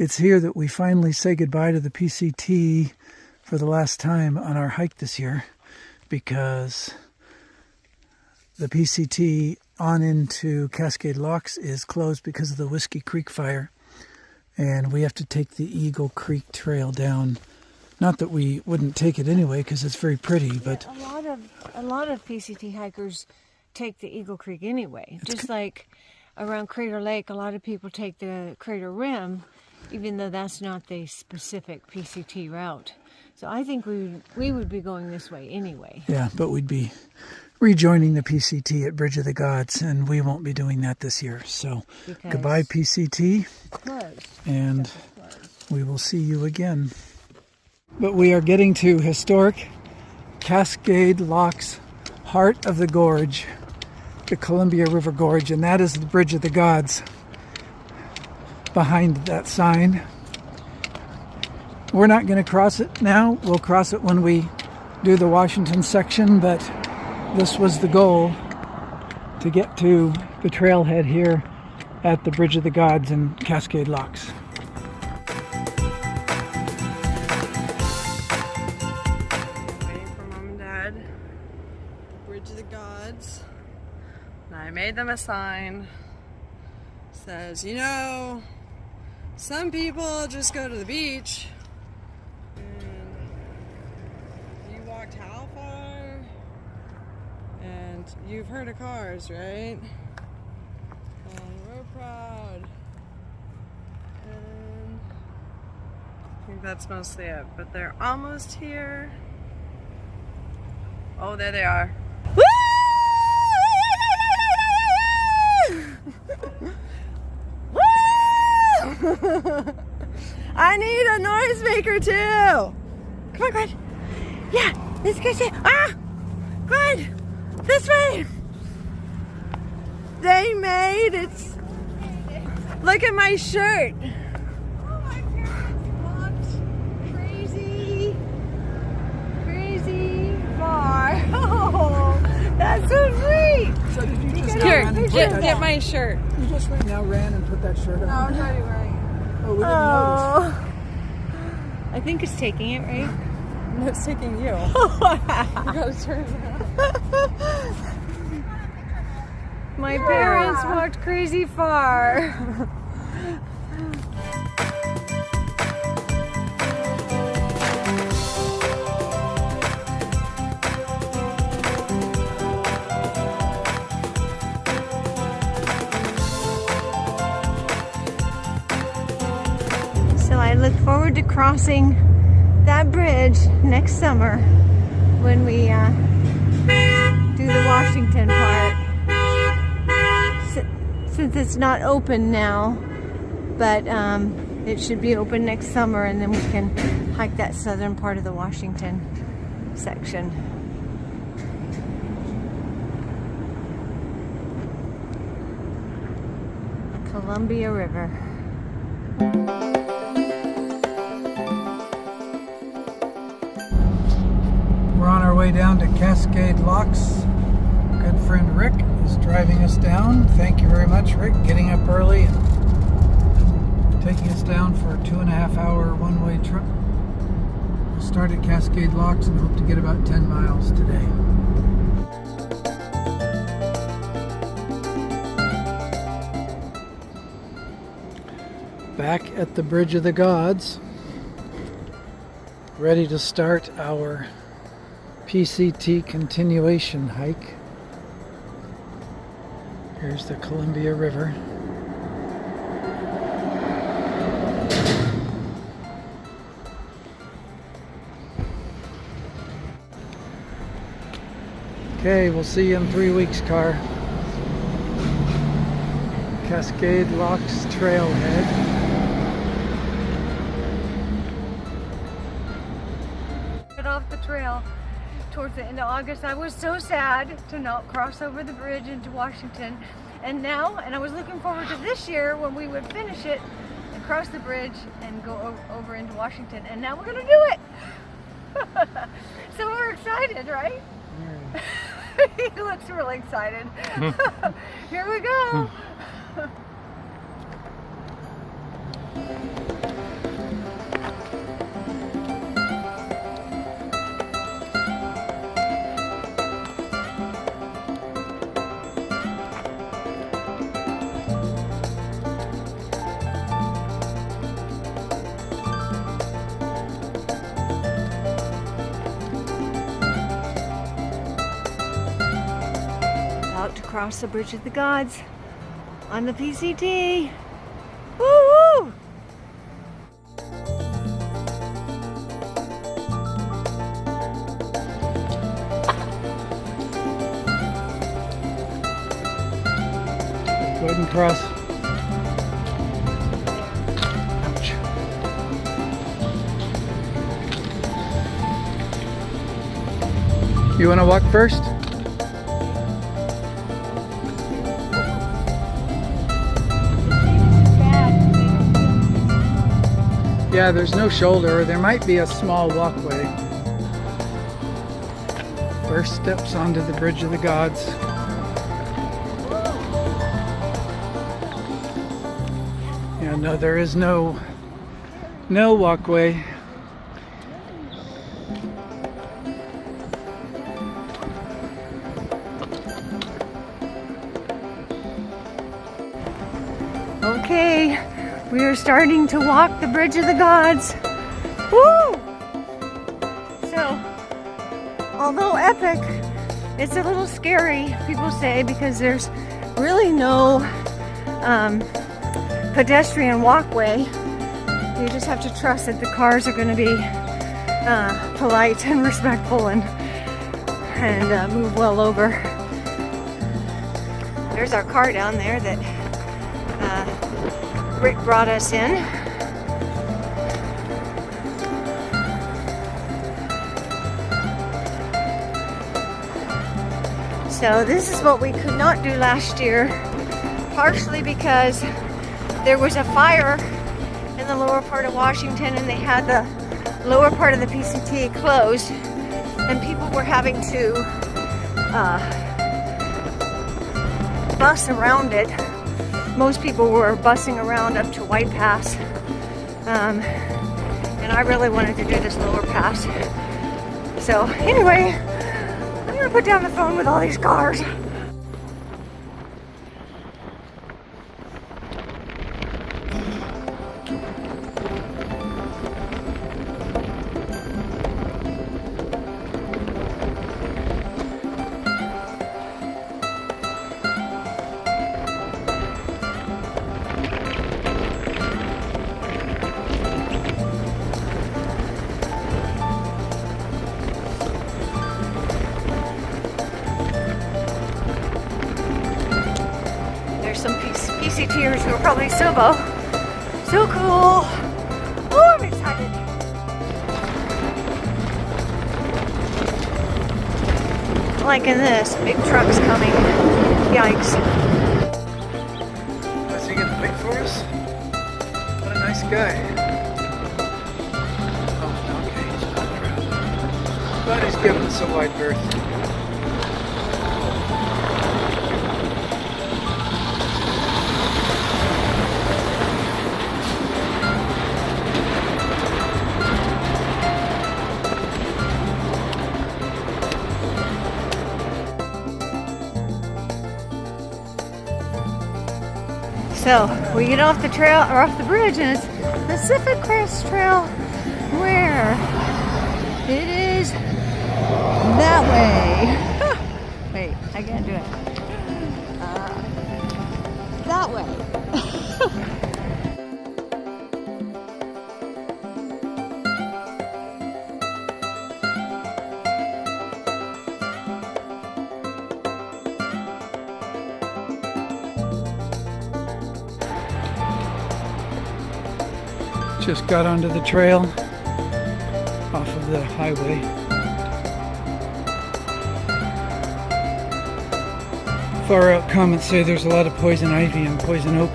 It's here that we finally say goodbye to the PCT for the last time on our hike this year, because the PCT on into Cascade Locks is closed because of the Whiskey Creek fire, and we have to take the Eagle Creek Trail down. Not that we wouldn't take it anyway, because it's very pretty, but a lot of PCT hikers take the Eagle Creek anyway. Just like around Crater Lake, a lot of people take the Crater Rim, even though that's not the specific PCT route. So I think we would be going this way anyway. Yeah, but we'd be rejoining the PCT at Bridge of the Gods, and we won't be doing that this year. So goodbye, PCT, and we will see you again. But we are getting to historic Cascade Locks, heart of the gorge, the Columbia River Gorge, and that is the Bridge of the Gods behind that sign. We're not going to cross it now. We'll cross it when we do the Washington section, but this was the goal, to get to the trailhead here at the Bridge of the Gods and Cascade Locks. Waiting for Mom and Dad. Bridge of the Gods. And I made them a sign. Says, you know, some people just go to the beach. And you walked how far? And you've heard of cars, right? And we're proud. And I think that's mostly it. But they're almost here. Oh, there they are. I need a noisemaker too. Come on, Glenn. Yeah, let's go see. Ah, Glenn, this way. They made it. Look at my shirt. Oh, my parents walked crazy far. Oh, that's so sweet. So did you just Here, get my shirt. You just right now ran and put that shirt on? No, I was already wearing it. Oh, we didn't notice. I think it's taking it, right? No, it's taking you. You gotta turn it around. My parents walked crazy far. So I look forward to crossing that bridge next summer when we do the Washington part. Since it's not open now, but it should be open next summer, and then we can hike that southern part of the Washington section. Columbia River. We're on our way down to Cascade Locks. Good friend Rick is driving us down. Thank you very much, Rick, getting up early and taking us down for a 2.5-hour one-way trip. We'll start at Cascade Locks and hope to get about 10 miles today. Back at the Bridge of the Gods, ready to start our PCT continuation hike. Here's the Columbia River. Okay, we'll see you in 3 weeks, car. Cascade Locks Trailhead. Off the trail towards the end of August. I was so sad to not cross over the bridge into Washington, and I was looking forward to this year when we would finish it and cross the bridge and go over into Washington, and now we're gonna do it. So we're excited, right? He looks really excited. Here we go. about to cross the Bridge of the Gods on the PCT. Woo-woo! Go ahead and cross. Ouch. You want to walk first? Yeah, there's no shoulder. There might be a small walkway. First steps onto the Bridge of the Gods. Yeah, no, there is no walkway. Okay, we are starting to walk the Bridge of the Gods. Woo! So, although epic, it's a little scary, people say, because there's really no pedestrian walkway. You just have to trust that the cars are going to be polite and respectful and move well over. There's our car down there that Rick brought us in. So this is what we could not do last year, partially because there was a fire in the lower part of Washington and they had the lower part of the PCT closed and people were having to bus around it. Most people were busing around up to White Pass, and I really wanted to do this lower pass. So anyway, I'm gonna put down the phone with all these cars. Some PCTers who are probably so cool. Oh, I'm excited. Liking this, big trucks coming. Yikes. Is he gonna wait for us? What a nice guy. Oh, okay, he's not Trout. But he's giving us a wide berth. So we get off the trail or off the bridge, and it's Pacific Crest Trail. Where it is that way. Wait, I can't do it. That way. Just got onto the trail off of the highway. Far out comments say there's a lot of poison ivy and poison oak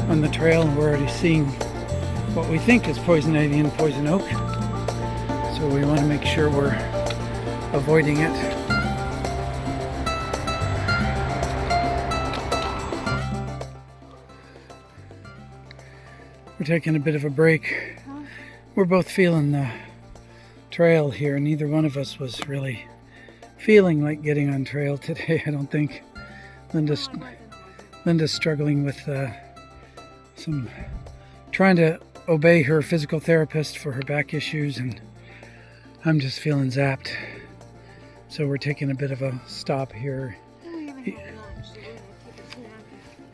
on the trail, and we're already seeing what we think is poison ivy and poison oak. So we want to make sure we're avoiding it. We're taking a bit of a break. We're both feeling the trail here. Neither one of us was really feeling like getting on trail today, I don't think. Linda's struggling with trying to obey her physical therapist for her back issues, and I'm just feeling zapped. So we're taking a bit of a stop here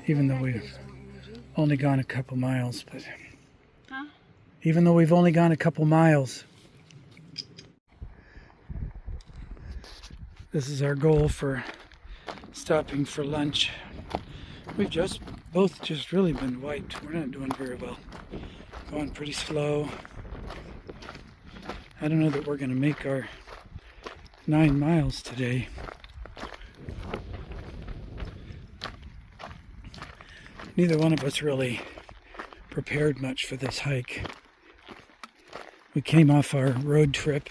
Even though we've only gone a couple miles, but even though we've only gone a couple miles, this is our goal for stopping for lunch. We've both just really been wiped. We're not doing very well. Going pretty slow. I don't know that we're going to make our 9 miles today. Neither one of us really prepared much for this hike. We came off our road trip.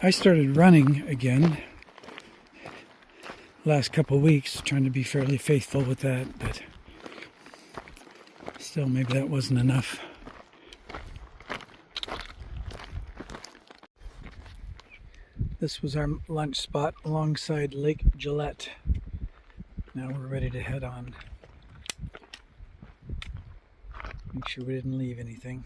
I started running again last couple weeks, trying to be fairly faithful with that, but still maybe that wasn't enough. This was our lunch spot alongside Lake Gillette. Now we're ready to head on. Make sure we didn't leave anything.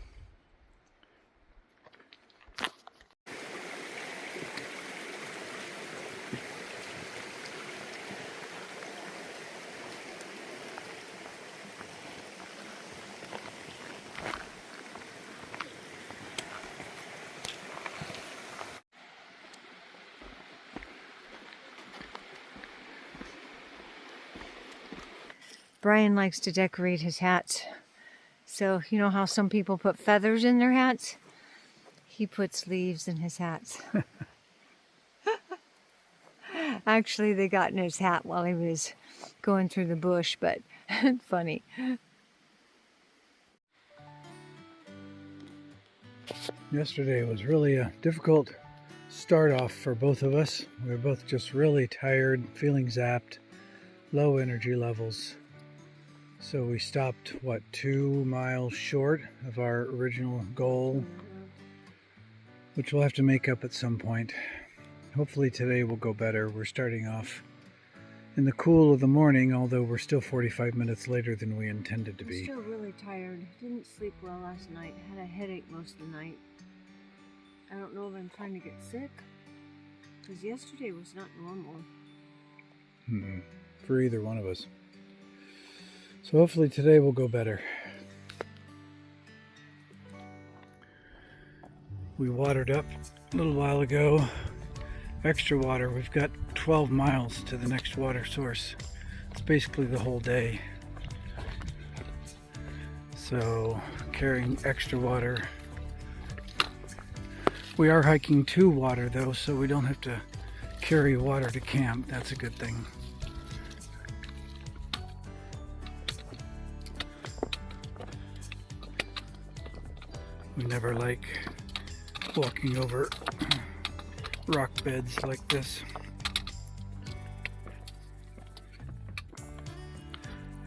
Brian likes to decorate his hats. So, you know how some people put feathers in their hats? He puts leaves in his hats. Actually, they got in his hat while he was going through the bush, but funny. Yesterday was really a difficult start off for both of us. We were both just really tired, feeling zapped, low energy levels. So we stopped, 2 miles short of our original goal, which we'll have to make up at some point. Hopefully today will go better. We're starting off in the cool of the morning, although we're still 45 minutes later than we intended to be. I'm still really tired. Didn't sleep well last night. Had a headache most of the night. I don't know if I'm trying to get sick, because yesterday was not normal. For either one of us. So hopefully today will go better. We watered up a little while ago. Extra water. We've got 12 miles to the next water source. It's basically the whole day. So carrying extra water. We are hiking to water though, so we don't have to carry water to camp. That's a good thing. We never like walking over rock beds like this.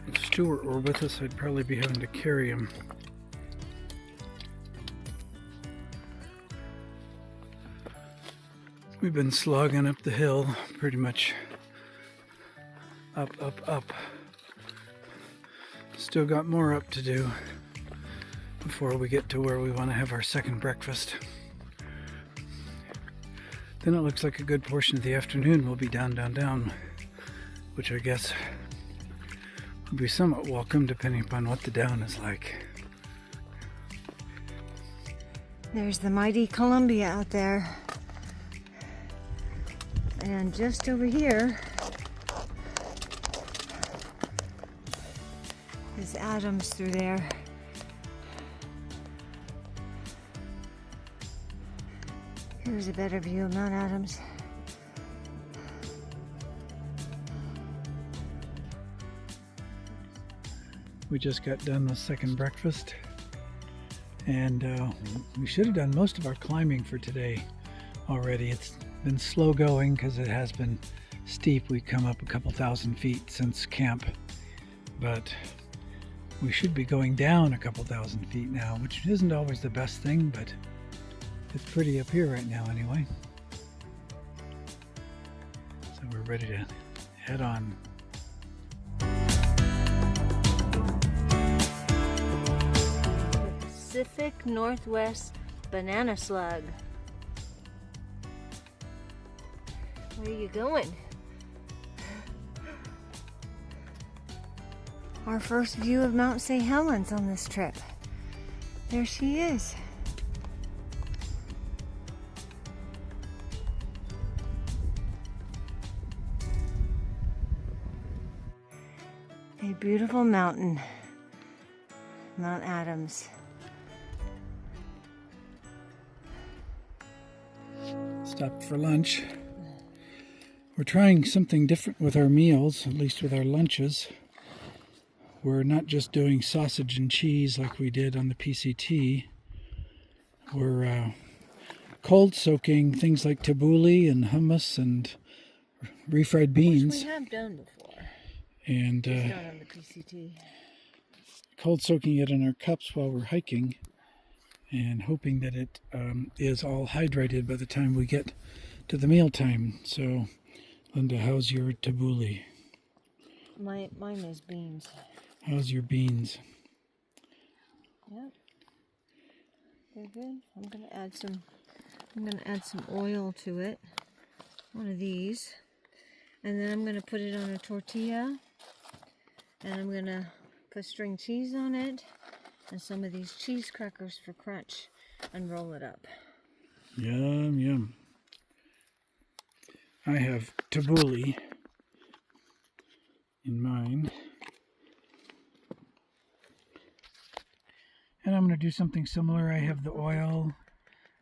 If Stuart were with us, I'd probably be having to carry him. We've been slogging up the hill, pretty much up, up, up. Still got more up to do before we get to where we want to have our second breakfast. Then it looks like a good portion of the afternoon will be down, down, down, which I guess will be somewhat welcome depending upon what the down is like. There's the mighty Columbia out there. And just over here is Adams through there. Here's a better view of Mount Adams. We just got done with second breakfast, and we should have done most of our climbing for today already. It's been slow going because it has been steep. We've come up a couple thousand feet since camp, but we should be going down a couple thousand feet now, which isn't always the best thing, but it's pretty up here right now anyway. So we're ready to head on. Pacific Northwest Banana Slug. Where are you going? our first view of Mount St. Helens on this trip. There she is. A beautiful mountain, Mount Adams. Stopped for lunch. We're trying something different with our meals, at least with our lunches. We're not just doing sausage and cheese like we did on the PCT. We're cold soaking things like tabbouleh and hummus and refried beans. Which we have done before. And Not on the PCT. cold soaking it in our cups while we're hiking and hoping that it is all hydrated by the time we get to the meal time. So, Linda, how's your tabbouleh? Mine is beans. How's your beans? Yep. They're good. I'm gonna add some oil to it. One of these. And then I'm gonna put it on a tortilla. And I'm gonna put string cheese on it and some of these cheese crackers for crunch and roll it up. Yum, yum. I have tabbouleh in mine. And I'm going to do something similar. I have the oil,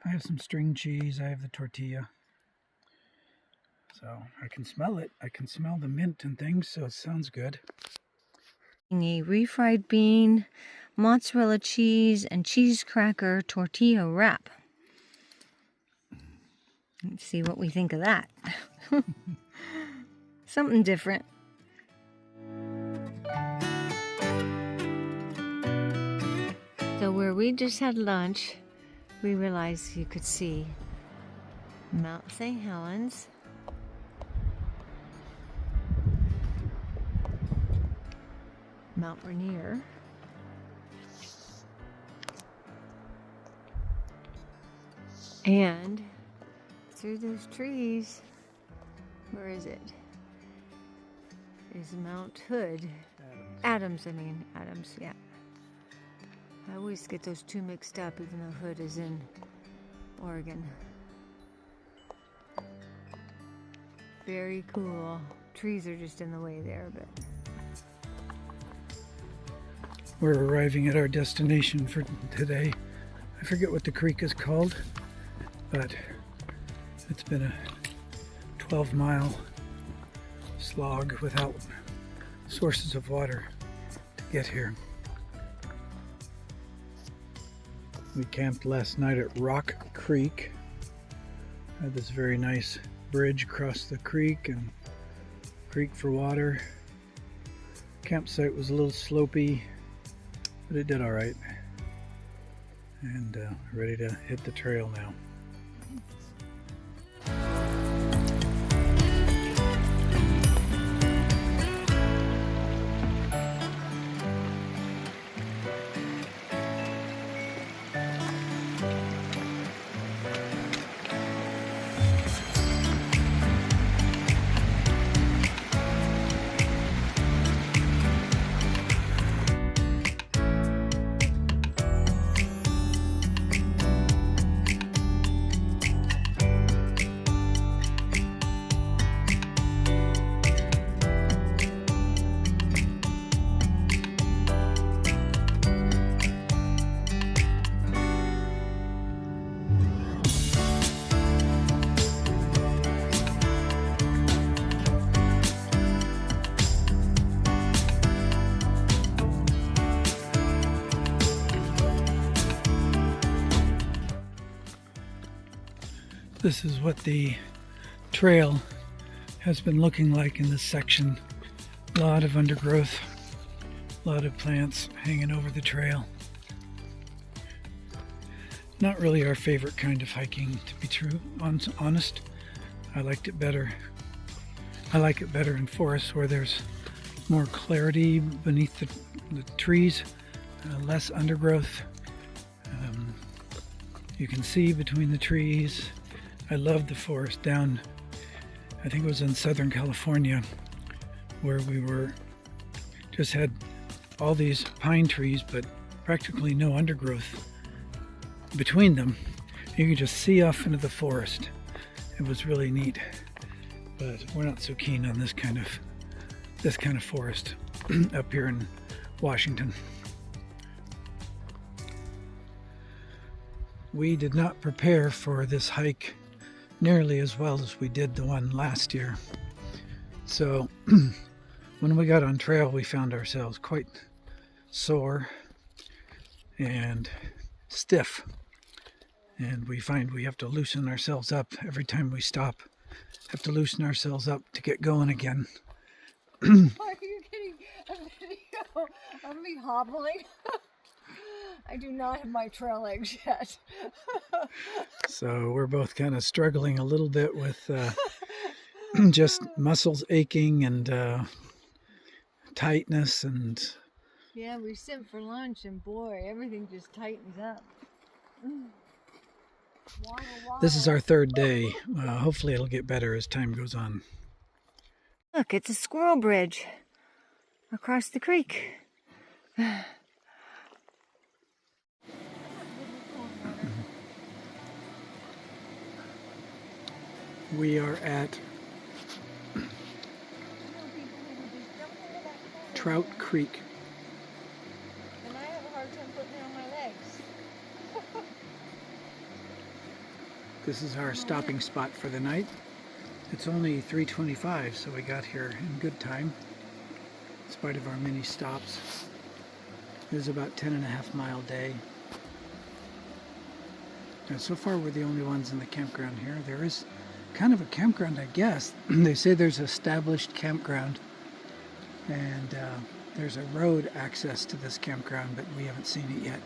I have some string cheese, I have the tortilla. So I can smell it. I can smell the mint and things, so it sounds good. A refried bean, mozzarella cheese, and cheese cracker tortilla wrap. Let's see what we think of that. Something different. So where we just had lunch, we realized you could see Mount St. Helens, Mount Rainier, and through those trees, where is it? Is Mount Hood. Adams, yeah. I always get those two mixed up, even though Hood is in Oregon. Very cool. Trees are just in the way there, but... We're arriving at our destination for today. I forget what the creek is called, but it's been a 12-mile slog without sources of water to get here. We camped last night at Rock Creek. Had this very nice bridge across the creek and creek for water. Campsite was a little slopey, but it did all right. And ready to hit the trail now. This is what the trail has been looking like in this section. A lot of undergrowth, a lot of plants hanging over the trail. Not really our favorite kind of hiking, to be honest. I liked it better. I like it better in forests where there's more clarity beneath the trees, less undergrowth. You can see between the trees. I love the forest down, I think it was in Southern California, where we just had all these pine trees, but practically no undergrowth between them. You can just see off into the forest. It was really neat, but we're not so keen on this kind of forest up here in Washington. We did not prepare for this hike nearly as well as we did the one last year. So when we got on trail, we found ourselves quite sore and stiff. And we find we have to loosen ourselves up every time we stop. Have to loosen ourselves up to get going again. Are you getting a video of me hobbling? I do not have my trail legs yet. So we're both kind of struggling a little bit with just muscles aching and tightness, and yeah, we sit for lunch and boy, everything just tightens up. This is our third day. Hopefully it'll get better as time goes on. Look, it's a squirrel bridge across the creek. We are at Trout Creek. And I have a hard time putting it on my legs. This is our stopping spot for the night. It's only 3:25, so we got here in good time, in spite of our many stops. It is about 10.5-mile day. And so far we're the only ones in the campground here. There is kind of a campground, I guess. They say there's established campground, and there's a road access to this campground, but we haven't seen it yet.